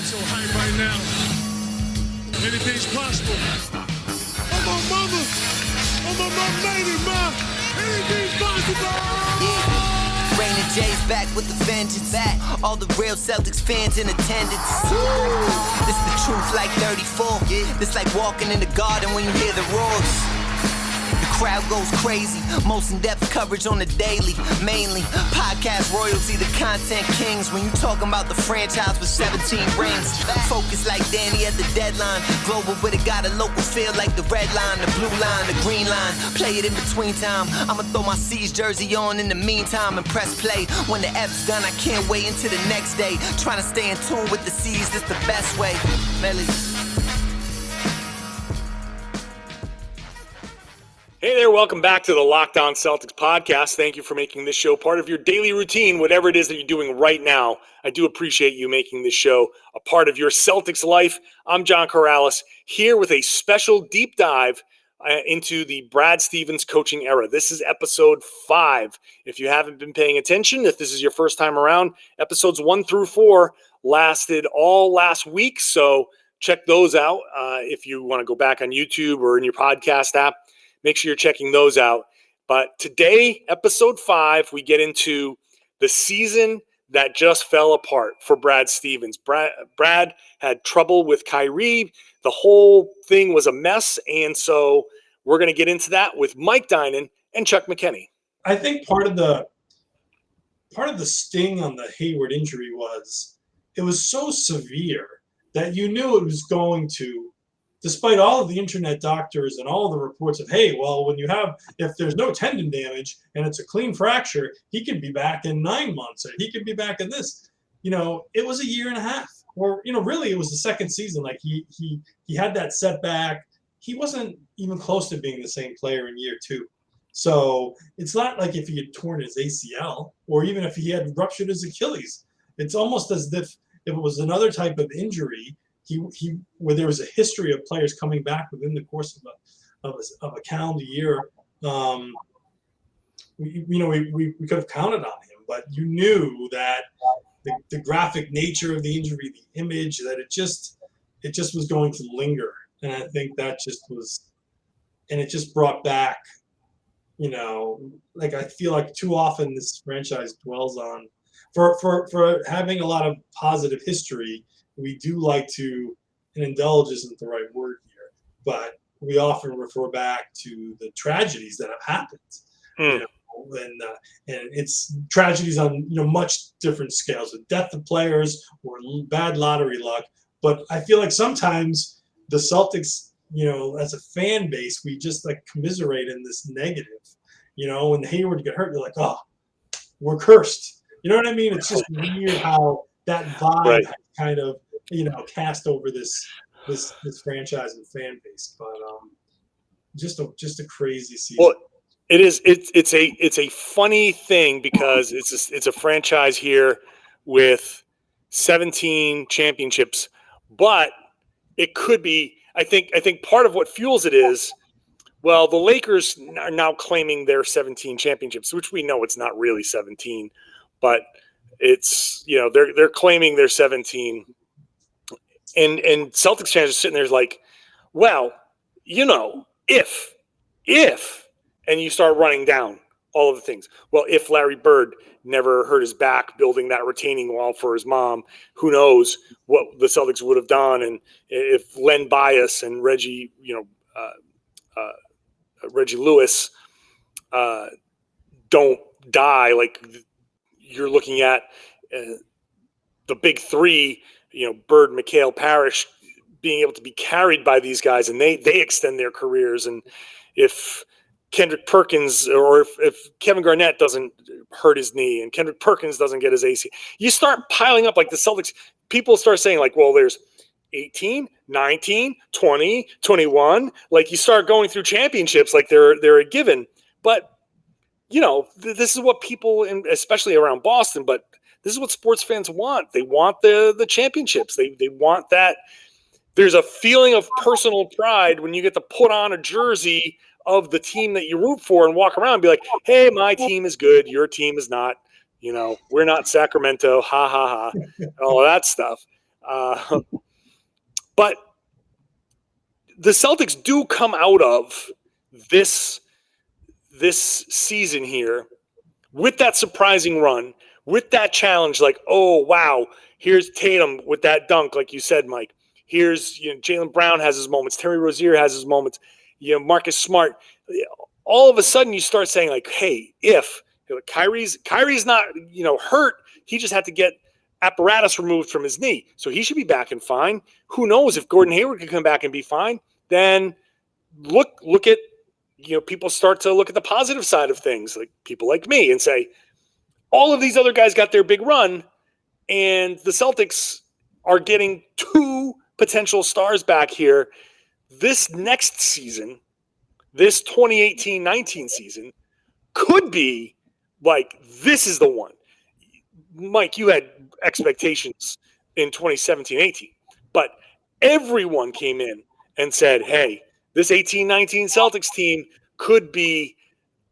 so hype right now. Anything's possible. I'm on mama. I'm on my lady, ma. Anything's possible. Raina J's back with the vengeance. All the real Celtics fans in attendance. This the truth like 34. This like walking in the garden when you hear the roars. The crowd goes crazy. Most in-depth coverage on the daily. Mainly podcast royalty, the content kings. When you talking about the franchise with 17 rings. Focus like Danny at the deadline. Global but it got a local feel like the red line, the blue line, the green line. Play it in between time. I'ma throw my C's jersey on in the meantime and press play. When the F's done, I can't wait until the next day. Trying to stay in tune with the C's, that's the best way. Melly. Hey there, welcome back to the Locked On Celtics podcast. Thank you for making this show part of your daily routine, whatever it is that you're doing right now. I do appreciate you making this show a part of your Celtics life. I'm John Karalis, here with a special deep dive into the Brad Stevens coaching era. This is episode 5. If you haven't been paying attention, if this is your first time around, episodes 1 through 4 lasted all last week, so check those out. If you want to go back on YouTube or in your podcast app, make sure you're checking those out. But today, episode 5, we get into the season that just fell apart for Brad Stevens. Brad had trouble with Kyrie. The whole thing was a mess. And so we're going to get into that with Mike Dynon and Chuck McKenney. I think part of the sting on the Hayward injury was it was so severe that you knew it was going to, despite all of the internet doctors and all of the reports of, hey, well, if there's no tendon damage and it's a clean fracture, he could be back in 9 months, or he could be back in this. It was a year and a half, or, really it was the second season. Like he had that setback. He wasn't even close to being the same player in year 2. So it's not like if he had torn his ACL or even if he had ruptured his Achilles. It's almost as if it was another type of injury. Where there was a history of players coming back within the course of a calendar year, we could have counted on him, but you knew that the graphic nature of the injury, the image, that it just was going to linger, and I think that just was, and it just brought back, like I feel like too often this franchise dwells on, for having a lot of positive history. We do like to, and indulge isn't the right word here, but we often refer back to the tragedies that have happened, and it's tragedies on much different scales, the death of players or bad lottery luck. But I feel like sometimes the Celtics, as a fan base, we just like commiserate in this negative. When Hayward get hurt, you're like, oh, we're cursed. You know what I mean? It's just weird how that vibe kind of cast over this franchise and fan base, but just a crazy season. Well, it is. It's a funny thing because it's a franchise here with 17 championships, but it could be. I think part of what fuels it is, well, the Lakers are now claiming their 17 championships, which we know it's not really 17, but it's they're claiming their 17. And Celtics fans are sitting there like, well, if, and you start running down all of the things. Well, if Larry Bird never hurt his back building that retaining wall for his mom, who knows what the Celtics would have done. And if Len Bias and Reggie Lewis don't die, like you're looking at the big three, Bird, McHale, Parrish being able to be carried by these guys, and they extend their careers. And if Kendrick Perkins or if Kevin Garnett doesn't hurt his knee and Kendrick Perkins doesn't get his AC, you start piling up like the Celtics. People start saying like, well, there's 18, 19, 20, 21. Like you start going through championships like they're a given. But, this is what people, especially around Boston, but this is what sports fans want. They want the championships. They want that. There's a feeling of personal pride when you get to put on a jersey of the team that you root for and walk around and be like, hey, my team is good. Your team is not. We're not Sacramento. Ha, ha, ha. All of that stuff. But the Celtics do come out of this season here with that surprising run, with that challenge, like, oh, wow, here's Tatum with that dunk, like you said, Mike. Here's, Jaylen Brown has his moments. Terry Rozier has his moments. Marcus Smart. All of a sudden, you start saying, like, hey, if Kyrie's not, hurt, he just had to get apparatus removed from his knee, so he should be back and fine. Who knows if Gordon Hayward can come back and be fine? Then look at, people start to look at the positive side of things, like people like me, and say, all of these other guys got their big run, and the Celtics are getting 2 potential stars back here. This next season, this 2018-19 season, could be like, this is the one. Mike, you had expectations in 2017-18, but everyone came in and said, hey, this 18-19 Celtics team could be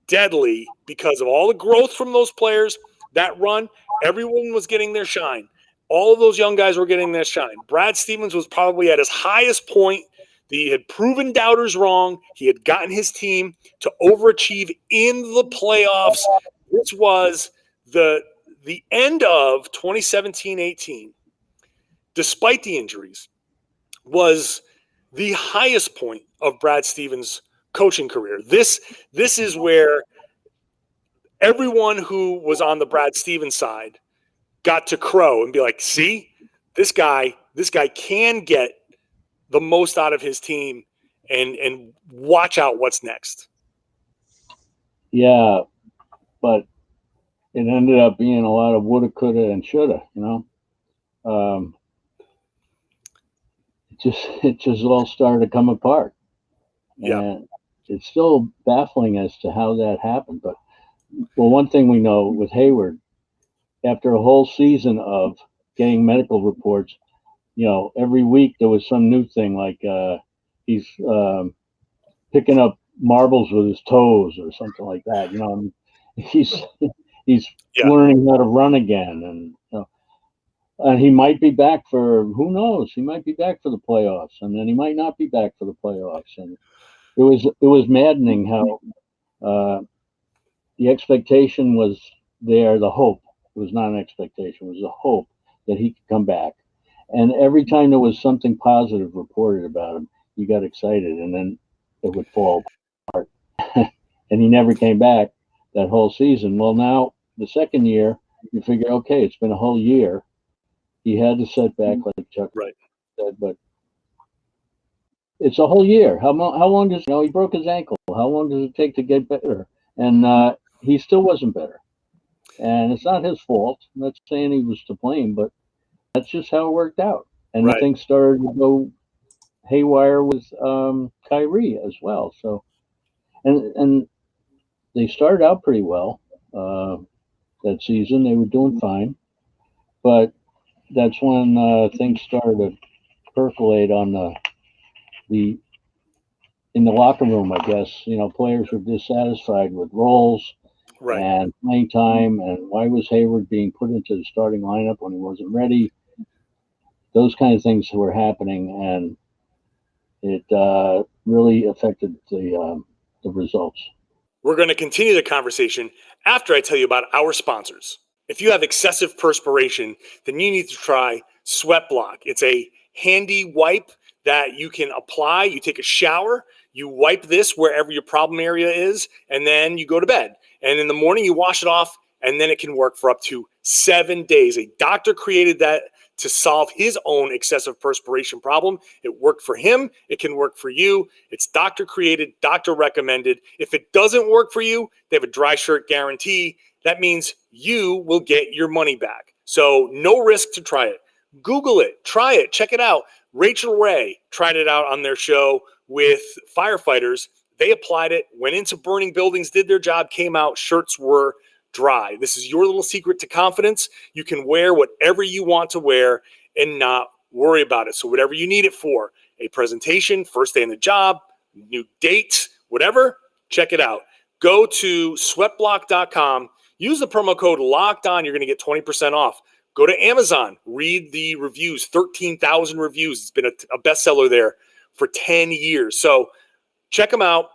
deadly because of all the growth from those players. That run, everyone was getting their shine. All of those young guys were getting their shine. Brad Stevens was probably at his highest point. He had proven doubters wrong. He had gotten his team to overachieve in the playoffs. This was the end of 2017-18, despite the injuries, was the highest point of Brad Stevens' coaching career. This is where everyone who was on the Brad Stevens side got to crow and be like, see, this guy can get the most out of his team, and watch out what's next. Yeah, but it ended up being a lot of woulda, coulda, and shoulda, It just all started to come apart. Yeah. And it's still baffling as to how that happened. But, one thing we know with Hayward, after a whole season of getting medical reports, every week there was some new thing, like he's picking up marbles with his toes or something like that. He's learning how to run again, and he might be back for, who knows? He might be back for the playoffs, and then he might not be back for the playoffs. And it was maddening how the expectation was there, the hope. It was not an expectation; it was a hope that he could come back. And every time there was something positive reported about him, you got excited, and then it would fall apart. And he never came back that whole season. Well, now the second year, you figure, okay, it's been a whole year. He had the setback, like Chuck said, but it's a whole year. How long does he broke his ankle? How long does it take to get better? And he still wasn't better. And it's not his fault. I'm not saying he was to blame, but that's just how it worked out. And things started to go haywire with Kyrie as well. So, and they started out pretty well that season. They were doing fine, but that's when things started to percolate on the in the locker room. I guess players were dissatisfied with roles and playing time, and why was Hayward being put into the starting lineup when he wasn't ready? Those kind of things were happening, and it really affected the results. We're going to continue the conversation after I tell you about our sponsors. If you have excessive perspiration, then you need to try SweatBlock. It's a handy wipe that you can apply. You take a shower, you wipe this wherever your problem area is, and then you go to bed. And in the morning, you wash it off, and then it can work for up to 7 days. A doctor created that to solve his own excessive perspiration problem. It worked for him. It can work for you. It's doctor created, doctor recommended. If it doesn't work for you, they have a dry shirt guarantee. That means you will get your money back. So no risk to try it. Google it, try it, check it out. Rachel Ray tried it out on their show with firefighters. They applied it, went into burning buildings, did their job, came out, shirts were dry. This is your little secret to confidence. You can wear whatever you want to wear and not worry about it. So whatever you need it for, a presentation, first day on the job, new date, whatever, check it out. Go to sweatblock.com. Use the promo code LOCKEDON. You're going to get 20% off. Go to Amazon, read the reviews, 13,000 reviews. It's been a bestseller there for 10 years. So check them out.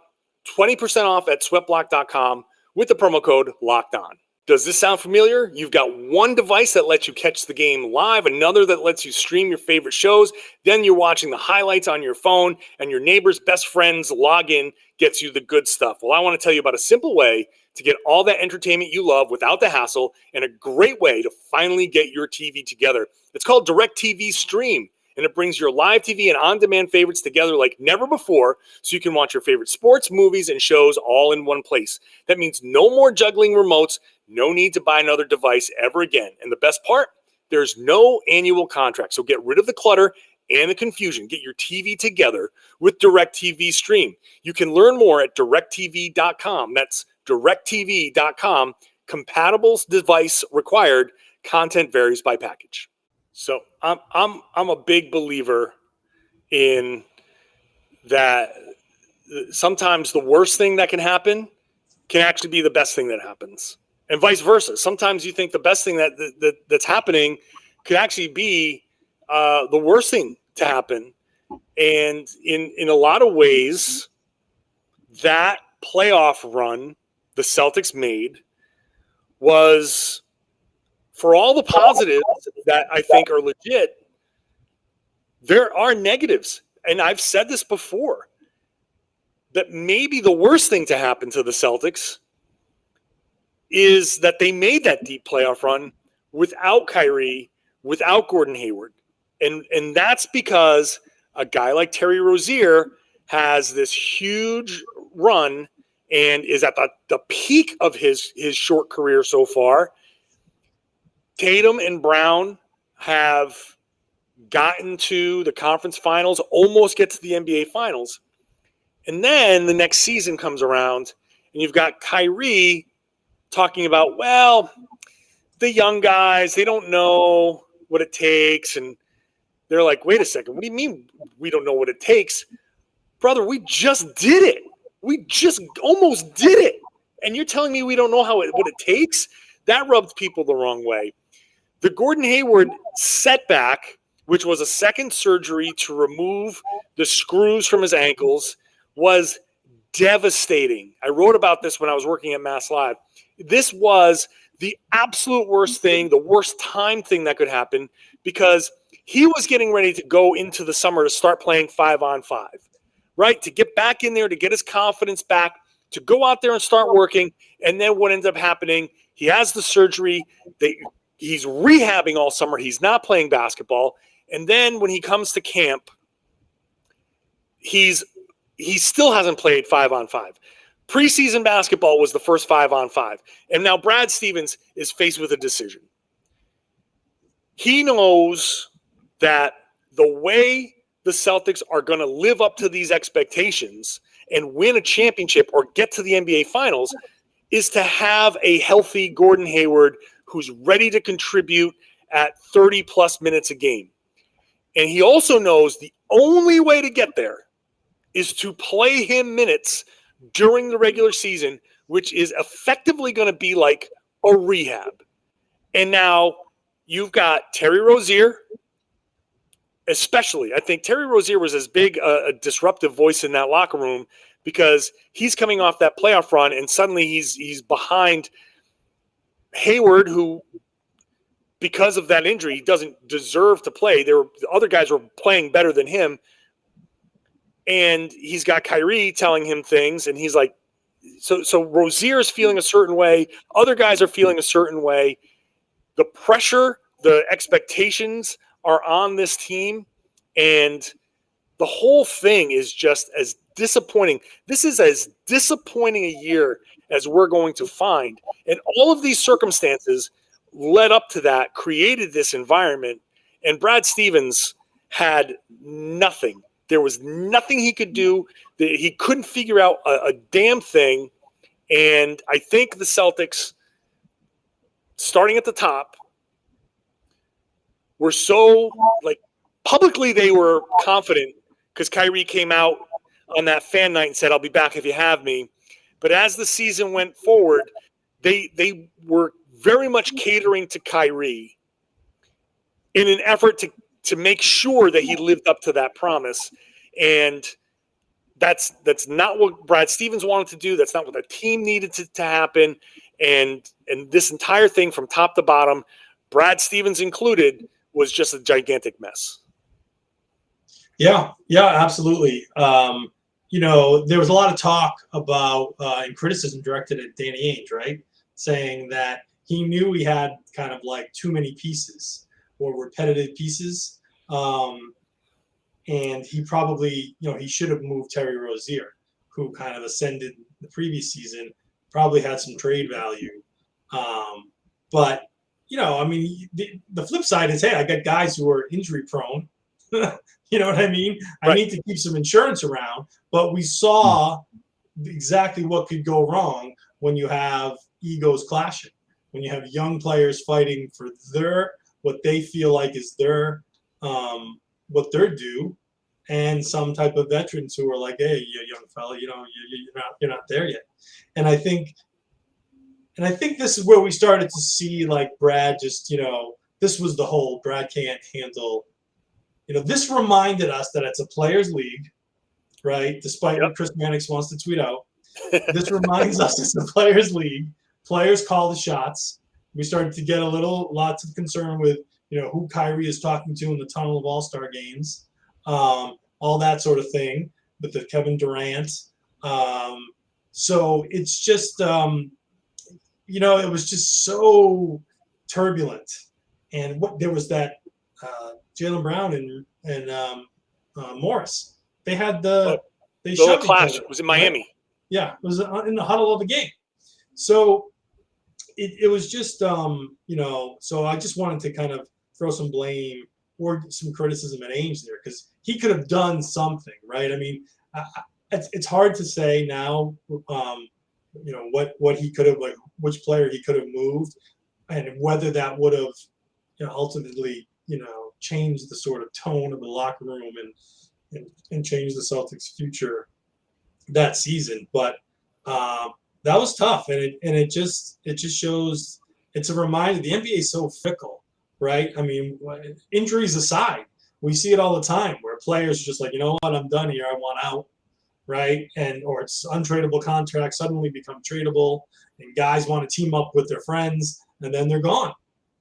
20% off at sweatblock.com with the promo code LOCKEDON. Does this sound familiar? You've got one device that lets you catch the game live, another that lets you stream your favorite shows. Then you're watching the highlights on your phone, and your neighbor's best friend's login gets you the good stuff. Well, I want to tell you about a simple way to get all that entertainment you love without the hassle, and a great way to finally get your TV together. It's called DirecTV Stream, and it brings your live TV and on-demand favorites together like never before, so you can watch your favorite sports, movies, and shows all in one place. That means no more juggling remotes, no need to buy another device ever again. And the best part, there's no annual contract, so get rid of the clutter and the confusion. Get your TV together with DirecTV Stream. You can learn more at directtv.com. That's directtv.com. Compatible device required. Content varies by package. So I'm a big believer in that. Sometimes the worst thing that can happen can actually be the best thing that happens, and vice versa. Sometimes you think the best thing that's happening could actually be the worst thing to happen. And in a lot of ways, that playoff run the Celtics made was, for all the positives that I think are legit, there are negatives. And I've said this before, that maybe the worst thing to happen to the Celtics is that they made that deep playoff run without Kyrie, without Gordon Hayward. And that's because a guy like Terry Rozier has this huge run and is at the peak of his short career so far. Tatum and Brown have gotten to the conference finals, almost get to the NBA finals. And then the next season comes around, and you've got Kyrie talking about, well, the young guys, they don't know what it takes. And they're like, wait a second, what do you mean we don't know what it takes? Brother, we just did it. We just almost did it. And you're telling me we don't know what it takes? That rubbed people the wrong way. The Gordon Hayward setback, which was a second surgery to remove the screws from his ankles, was devastating. I wrote about this when I was working at Mass Live. This was the absolute worst thing, the worst time thing that could happen, because he was getting ready to go into the summer to start playing 5-on-5, right? To get back in there, to get his confidence back, to go out there and start working. And then what ends up happening, he has the surgery. He's rehabbing all summer. He's not playing basketball. And then when he comes to camp, he still hasn't played 5-on-5. Preseason basketball was the first 5-on-5. And now Brad Stevens is faced with a decision. He knows that the way the Celtics are going to live up to these expectations and win a championship or get to the NBA Finals is to have a healthy Gordon Hayward who's ready to contribute at 30-plus minutes a game. And he also knows the only way to get there is to play him minutes during the regular season, which is effectively going to be like a rehab. And now you've got Terry Rozier, especially. I think Terry Rozier was as big a disruptive voice in that locker room because he's coming off that playoff run, and suddenly he's behind Hayward, who, because of that injury, he doesn't deserve to play. The other guys were playing better than him. And he's got Kyrie telling him things, and he's like, so Rozier's feeling a certain way. Other guys are feeling a certain way. The pressure, the expectations are on this team, and the whole thing is just as disappointing. This is as disappointing a year as we're going to find. And all of these circumstances led up to that, created this environment, and Brad Stevens had nothing. There was nothing he could do. He couldn't figure out a damn thing. And I think the Celtics, starting at the top, were so, like, publicly they were confident because Kyrie came out on that fan night and said, "I'll be back if you have me." But as the season went forward, they were very much catering to Kyrie in an effort to make sure that he lived up to that promise. And that's not what Brad Stevens wanted to do. That's not what the team needed to happen. And this entire thing from top to bottom, Brad Stevens included, was just a gigantic mess. Yeah, absolutely. There was a lot of talk about and criticism directed at Danny Ainge, right? Saying that he knew he had kind of like too many pieces or repetitive pieces. And he probably, he should have moved Terry Rozier, who kind of ascended the previous season, probably had some trade value. But, the flip side is, hey, I got guys who are injury prone. You know what I mean? Right. I need to keep some insurance around. But we saw exactly what could go wrong when you have egos clashing, when you have young players fighting for what they feel like is their what they're due, and some type of veterans who are like, hey, you young fella, you're not there yet. And I think this is where we started to see like Brad just, this was the whole Brad can't handle. This reminded us that it's a players' league, right? Despite what Chris Mannix wants to tweet out, this reminds us it's a players' league. Players call the shots. We started to get lots of concern with, who Kyrie is talking to in the tunnel of All-Star games, all that sort of thing with the Kevin Durant. So it's just, it was just so turbulent. And there was that Jaylen Brown and Morris. They had they shoved clash. each other. It was in Miami. Right? Yeah, it was in the huddle of the game. So it was just, so I just wanted to kind of throw some blame or some criticism at Ainge there, because he could have done something, right? I mean, it's hard to say now, what he could have, like, which player he could have moved, and whether that would have, ultimately, changed the sort of tone of the locker room and changed the Celtics' future that season. But that was tough, and it just shows. It's a reminder the NBA is so fickle, right? I mean, injuries aside, we see it all the time where players are just like, you know what, I'm done here, I want out, right? Or it's untradeable contracts suddenly become tradable, and guys want to team up with their friends, and then they're gone.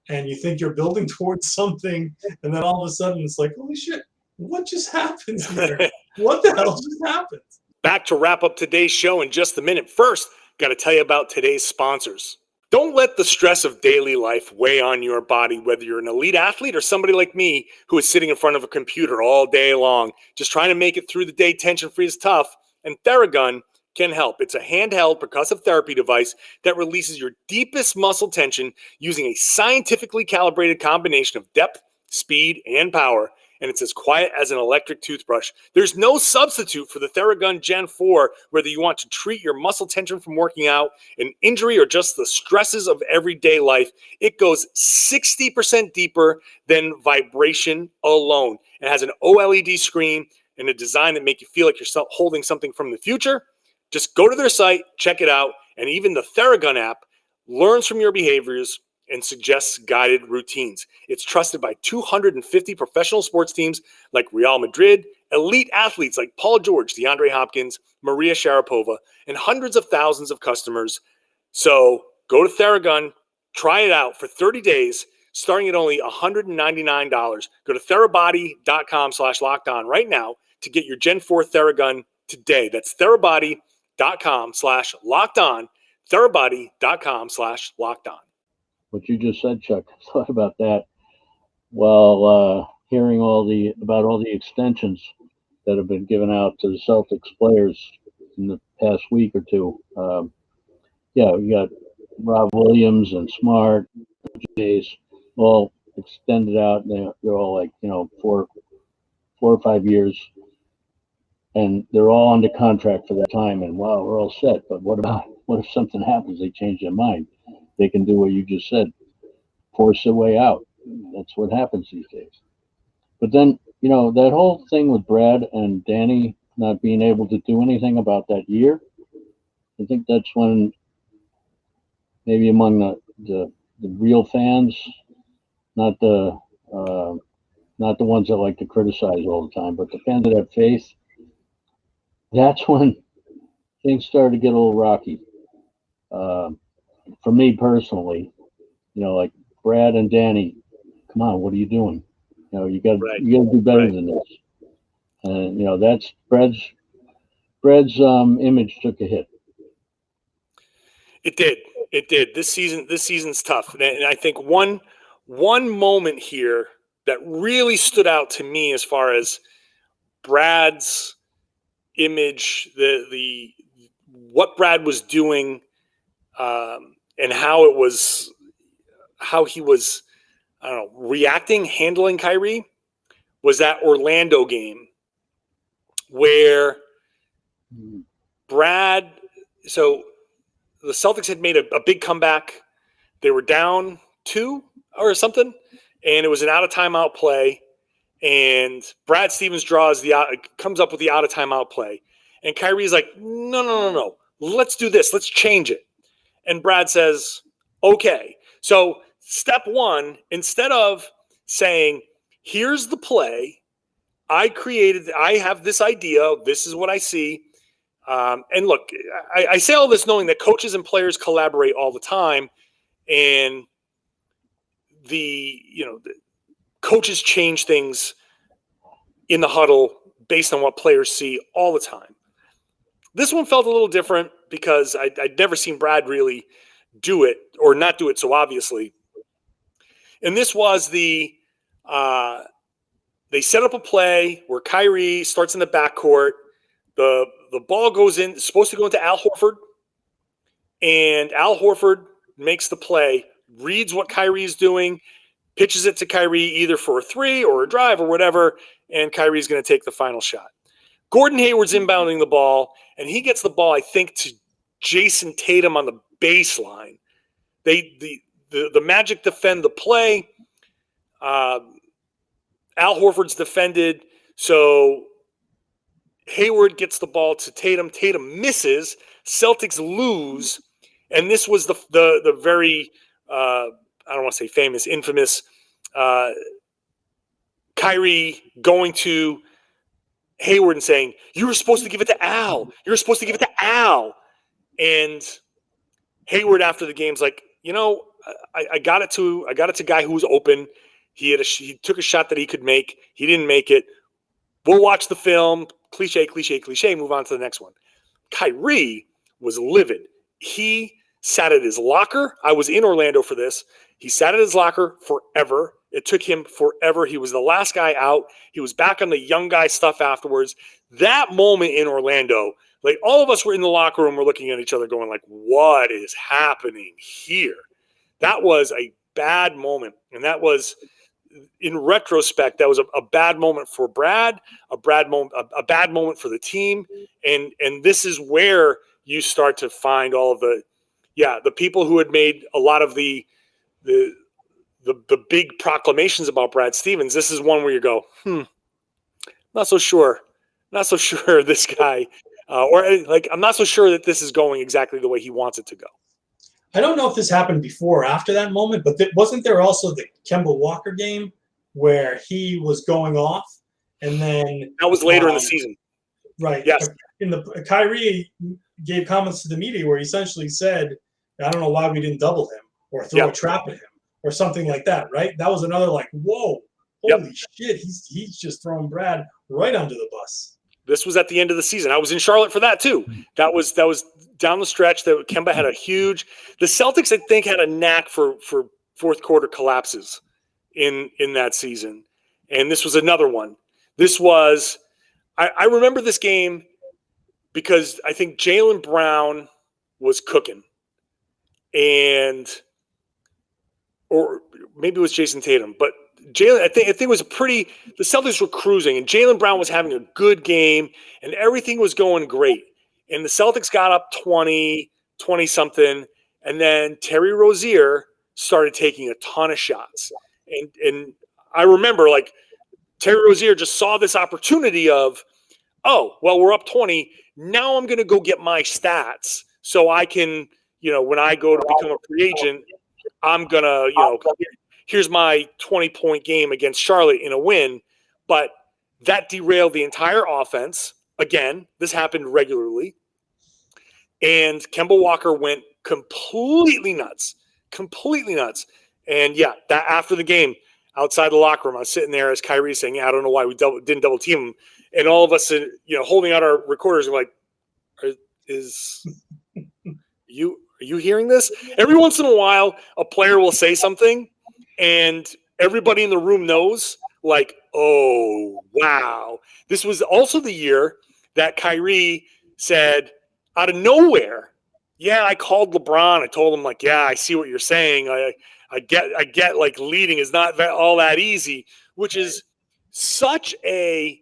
And you think you're building towards something, and then all of a sudden it's like, holy shit, what just happened here? What the hell just happened? Back to wrap up today's show in just a minute. First, got to tell you about today's sponsors. Don't let the stress of daily life weigh on your body, whether you're an elite athlete or somebody like me who is sitting in front of a computer all day long. Just trying to make it through the day tension-free is tough, and Theragun can help. It's a handheld percussive therapy device that releases your deepest muscle tension using a scientifically calibrated combination of depth, speed, and power. And it's as quiet as an electric toothbrush. There's no substitute for the Theragun Gen 4, whether you want to treat your muscle tension from working out, an injury, or just the stresses of everyday life. It goes 60% deeper than vibration alone. It has an OLED screen and a design that makes you feel like you're holding something from the future. Just go to their site, check it out, and even the Theragun app learns from your behaviors and suggests guided routines. It's trusted by 250 professional sports teams like Real Madrid, elite athletes like Paul George, DeAndre Hopkins, Maria Sharapova, and hundreds of thousands of customers. So go to Theragun, try it out for 30 days, starting at only $199. Go to therabody.com/lockedon right now to get your Gen 4 Theragun today. That's therabody.com/lockedon, therabody.com/lockedon. What you just said, Chuck, I thought about that while hearing about all the extensions that have been given out to the Celtics players in the past week or two. We got Rob Williams and Smart, Jays, all extended out. They're all like, 4 or 5 years, and they're all under contract for that time. And wow, we're all set. But what if something happens? They change their mind. They can do what you just said, force their way out. That's what happens these days. But then, that whole thing with Brad and Danny not being able to do anything about that year, I think that's when maybe among the real fans, not the Not the ones that like to criticize all the time, but the fans that have faith. That's when things started to get a little rocky. For me personally, like Brad and Danny, come on, what are you doing? You got to do better than this. And that's Brad's image took a hit. It did. This season's tough, and I think one moment here that really stood out to me as far as Brad's image, the what Brad was doing, and how he was, I don't know, handling Kyrie, was that Orlando game where Brad. So the Celtics had made a big comeback. They were down 2 or something, and it was an out-of-timeout play. And Brad Stevens comes up with the out-of-timeout play. And Kyrie's like, no. Let's do this. Let's change it. And Brad says, okay. So step one, instead of saying, here's the play, I have this idea, this is what I see. And look, I say all this knowing that coaches and players collaborate all the time, and the coaches change things in the huddle based on what players see all the time. This one felt a little different because I'd never seen Brad really do it or not do it so obviously. And this was they set up a play where Kyrie starts in the backcourt. The ball goes in, it's supposed to go into Al Horford, and Al Horford makes the play, reads what Kyrie is doing, pitches it to Kyrie either for a 3 or a drive or whatever, and Kyrie's going to take the final shot. Gordon Hayward's inbounding the ball, and he gets the ball, I think, to Jason Tatum on the baseline. The Magic defend the play. Al Horford's defended, so Hayward gets the ball to Tatum. Tatum misses. Celtics lose, and this was the very I don't want to say famous, infamous Kyrie going to Hayward and saying, "You were supposed to give it to Al. You were supposed to give it to Al." And Hayward after the game's like, I got it to a guy who was open. He took a shot that he could make. He didn't make it. We'll watch the film. Cliche, move on to the next one. Kyrie was livid. He sat at his locker. I was in Orlando for this. He sat at his locker forever. It took him forever. He was the last guy out. He was back on the young guy stuff afterwards. That moment in Orlando, like all of us were in the locker room, we're looking at each other going like, what is happening here? That was a bad moment. And that was, in retrospect, that was a bad moment for Brad, a bad moment for the team. And this is where you start to find all of the people who had made a lot of the big proclamations about Brad Stevens. This is one where you go, not so sure this guy, I'm not so sure that this is going exactly the way he wants it to go. I don't know if this happened before or after that moment, but wasn't there also the Kemba Walker game where he was going off, and then that was later in the season, right? Yes. Kyrie gave comments to the media where he essentially said, "I don't know why we didn't double him or throw a trap at him or something like that." Right? That was another whoa, holy shit! He's just throwing Brad right under the bus. This was at the end of the season. I was in Charlotte for that too. That was down the stretch. That Kemba had the Celtics, I think, had a knack for fourth quarter collapses in that season. And this was another one. This was, I remember this game because I think Jaylen Brown was cooking, or maybe it was Jason Tatum, but Jaylen, I think it was the Celtics were cruising, and Jaylen Brown was having a good game, and everything was going great. And the Celtics got up 20-something, and then Terry Rozier started taking a ton of shots. And I remember, Terry Rozier just saw this opportunity of, we're up 20. Now I'm going to go get my stats so I can, when I go to become a free agent, I'm going to, here's my 20-point game against Charlotte in a win. But that derailed the entire offense. Again, this happened regularly. And Kemba Walker went completely nuts. And yeah, that after the game, outside the locker room, I was sitting there as Kyrie saying, yeah, I don't know why we didn't double team him. And all of us, holding out our recorders, are like, are you hearing this? Every once in a while, a player will say something, and everybody in the room knows, like, oh, wow. This was also the year that Kyrie said, out of nowhere, yeah, I called LeBron. I told him, like, yeah, I see what you're saying. I get like leading is not all that easy, which is such a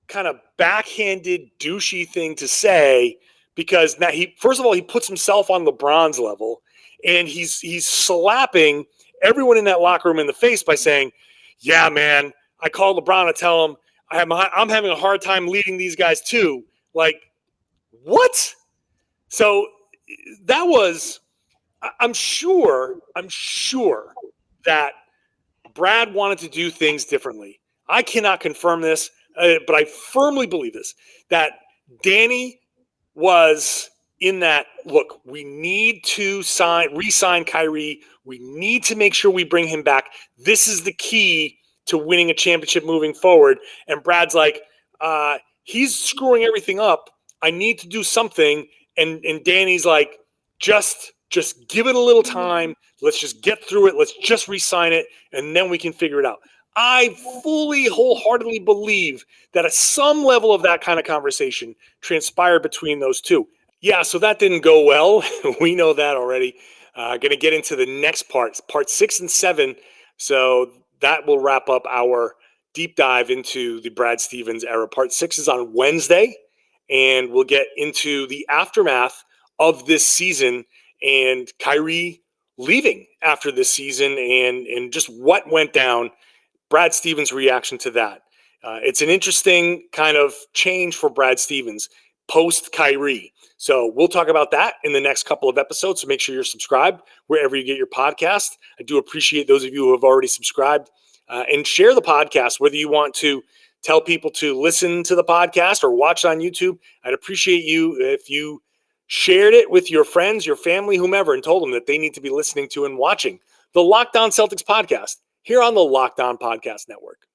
kind of backhanded, douchey thing to say, because now he puts himself on LeBron's level, and he's slapping everyone in that locker room in the face by saying, yeah, man, I called LeBron to tell him I'm having a hard time leading these guys too. Like, what? So that was, I'm sure that Brad wanted to do things differently. I cannot confirm this, but I firmly believe this, that Danny was in that, look, we need to re-sign Kyrie. We need to make sure we bring him back. This is the key to winning a championship moving forward. And Brad's like, he's screwing everything up. I need to do something. And Danny's like, just give it a little time. Let's just get through it. Let's just re-sign it, and then we can figure it out. I fully, wholeheartedly believe that at some level of that kind of conversation transpired between those two. Yeah, so that didn't go well. We know that already. Going to get into the next part 6 and 7. So that will wrap up our deep dive into the Brad Stevens era. Part 6 is on Wednesday, and we'll get into the aftermath of this season and Kyrie leaving after this season and just what went down, Brad Stevens' reaction to that. It's an interesting kind of change for Brad Stevens post-Kyrie. So we'll talk about that in the next couple of episodes, so make sure you're subscribed wherever you get your podcast. I do appreciate those of you who have already subscribed, and share the podcast, whether you want to tell people to listen to the podcast or watch it on YouTube. I'd appreciate you if you shared it with your friends, your family, whomever, and told them that they need to be listening to and watching the Locked On Celtics podcast here on the Locked On Podcast Network.